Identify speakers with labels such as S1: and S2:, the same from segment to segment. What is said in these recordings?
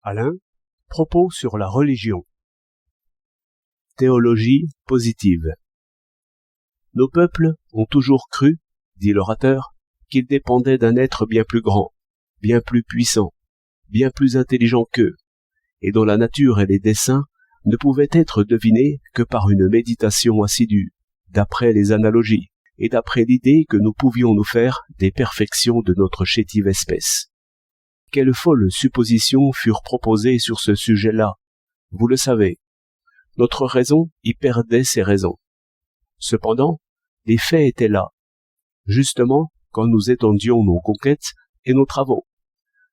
S1: Alain, propos sur la religion. Théologie positive. Nos peuples ont toujours cru, dit l'orateur, qu'ils dépendaient d'un être bien plus grand, bien plus puissant, bien plus intelligent qu'eux, et dont la nature et les desseins ne pouvaient être devinés que par une méditation assidue, d'après les analogies, et d'après l'idée que nous pouvions nous faire des perfections de notre chétive espèce. Quelles folles suppositions furent proposées sur ce sujet-là, vous le savez. Notre raison y perdait ses raisons. Cependant, les faits étaient là, justement quand nous étendions nos conquêtes et nos travaux.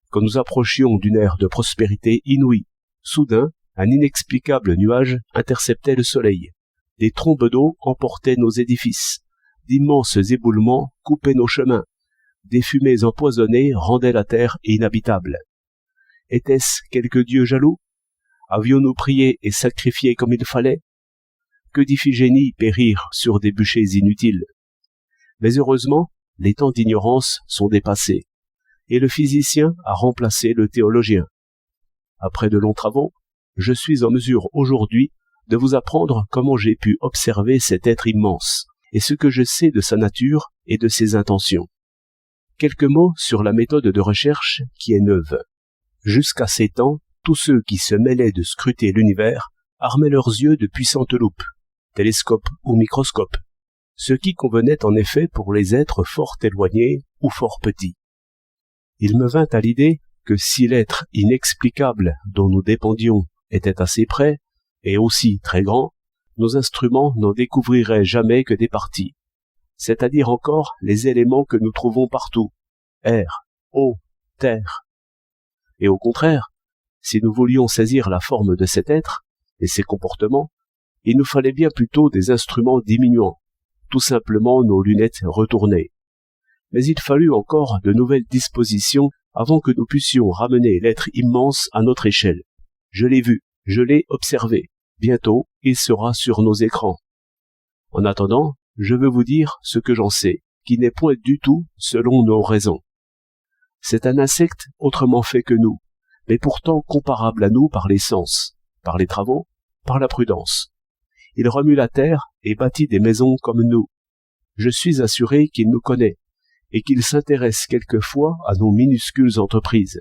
S1: Quand nous approchions d'une ère de prospérité inouïe, soudain, un inexplicable nuage interceptait le soleil. Des trombes d'eau emportaient nos édifices. D'immenses éboulements coupaient nos chemins. Des fumées empoisonnées rendaient la terre inhabitable. Était-ce quelque dieu jaloux? Avions-nous prié et sacrifié comme il fallait? Que d'Iphigénie périr sur des bûchers inutiles. Mais heureusement, les temps d'ignorance sont dépassés, et le physicien a remplacé le théologien. Après de longs travaux, je suis en mesure aujourd'hui de vous apprendre comment j'ai pu observer cet être immense, et ce que je sais de sa nature et de ses intentions. Quelques mots sur la méthode de recherche qui est neuve. Jusqu'à ces temps, tous ceux qui se mêlaient de scruter l'univers armaient leurs yeux de puissantes loupes, télescopes ou microscopes, ce qui convenait en effet pour les êtres fort éloignés ou fort petits. Il me vint à l'idée que si l'être inexplicable dont nous dépendions était assez près, et aussi très grand, nos instruments n'en découvriraient jamais que des parties, c'est-à-dire encore les éléments que nous trouvons partout, air, eau, terre. Et au contraire, si nous voulions saisir la forme de cet être et ses comportements, il nous fallait bien plutôt des instruments diminuants, tout simplement nos lunettes retournées. Mais il fallut encore de nouvelles dispositions avant que nous puissions ramener l'être immense à notre échelle. Je l'ai vu, je l'ai observé. Bientôt, il sera sur nos écrans. En attendant, je veux vous dire ce que j'en sais, qui n'est point du tout selon nos raisons. C'est un insecte autrement fait que nous, mais pourtant comparable à nous par les sens, par les travaux, par la prudence. Il remue la terre et bâtit des maisons comme nous. Je suis assuré qu'il nous connaît, et qu'il s'intéresse quelquefois à nos minuscules entreprises.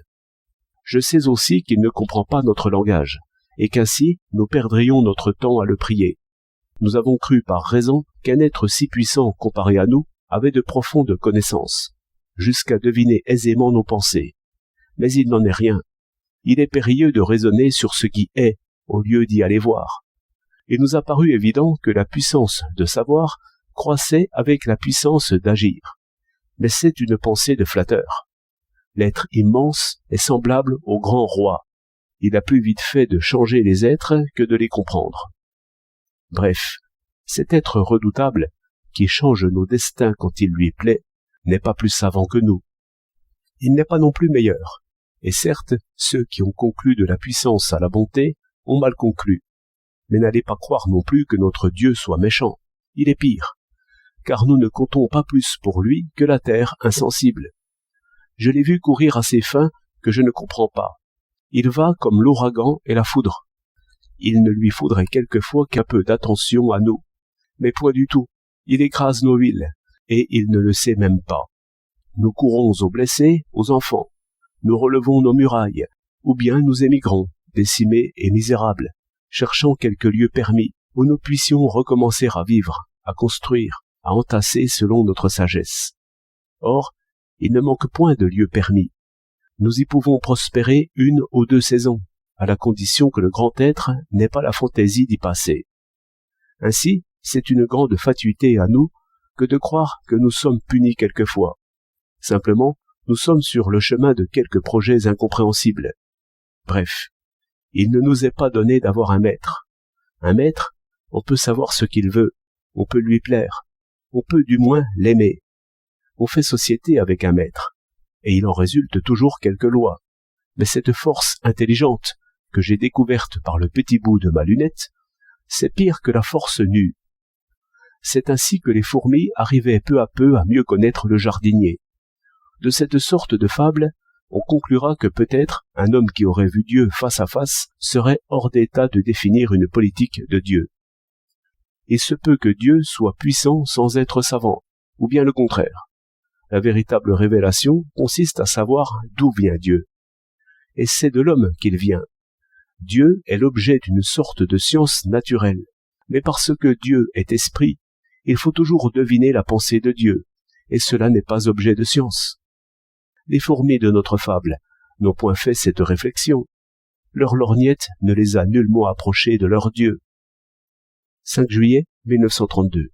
S1: Je sais aussi qu'il ne comprend pas notre langage, et qu'ainsi nous perdrions notre temps à le prier. Nous avons cru par raison qu'un être si puissant comparé à nous avait de profondes connaissances, jusqu'à deviner aisément nos pensées. Mais il n'en est rien. Il est périlleux de raisonner sur ce qui est, au lieu d'y aller voir. Il nous a paru évident que la puissance de savoir croissait avec la puissance d'agir. Mais c'est une pensée de flatteur. L'être immense est semblable au grand roi. Il a plus vite fait de changer les êtres que de les comprendre. Bref, cet être redoutable, qui change nos destins quand il lui plaît, n'est pas plus savant que nous. Il n'est pas non plus meilleur. Et certes, ceux qui ont conclu de la puissance à la bonté ont mal conclu. Mais n'allez pas croire non plus que notre Dieu soit méchant. Il est pire, car nous ne comptons pas plus pour lui que la terre insensible. Je l'ai vu courir à ses fins que je ne comprends pas. Il va comme l'ouragan et la foudre. Il ne lui faudrait quelquefois qu'un peu d'attention à nous. Mais point du tout. Il écrase nos villes, et il ne le sait même pas. Nous courons aux blessés, aux enfants. Nous relevons nos murailles, ou bien nous émigrons, décimés et misérables, cherchant quelque lieu permis, où nous puissions recommencer à vivre, à construire, à entasser selon notre sagesse. Or, il ne manque point de lieu permis. Nous y pouvons prospérer 1 ou 2 saisons, à la condition que le grand être n'ait pas la fantaisie d'y passer. Ainsi, c'est une grande fatuité à nous que de croire que nous sommes punis quelquefois. Simplement, nous sommes sur le chemin de quelques projets incompréhensibles. Bref, il ne nous est pas donné d'avoir un maître. Un maître, on peut savoir ce qu'il veut, on peut lui plaire, on peut du moins l'aimer. On fait société avec un maître, et il en résulte toujours quelques lois. Mais cette force intelligente, que j'ai découverte par le petit bout de ma lunette, c'est pire que la force nue. C'est ainsi que les fourmis arrivaient peu à peu à mieux connaître le jardinier. De cette sorte de fable, on conclura que peut-être un homme qui aurait vu Dieu face à face serait hors d'état de définir une politique de Dieu. Il se peut que Dieu soit puissant sans être savant, ou bien le contraire. La véritable révélation consiste à savoir d'où vient Dieu. Et c'est de l'homme qu'il vient. Dieu est l'objet d'une sorte de science naturelle. Mais parce que Dieu est esprit, il faut toujours deviner la pensée de Dieu, et cela n'est pas objet de science. Les fourmis de notre fable n'ont point fait cette réflexion. Leur lorgnette ne les a nullement approchés de leur Dieu. 5 juillet 1932.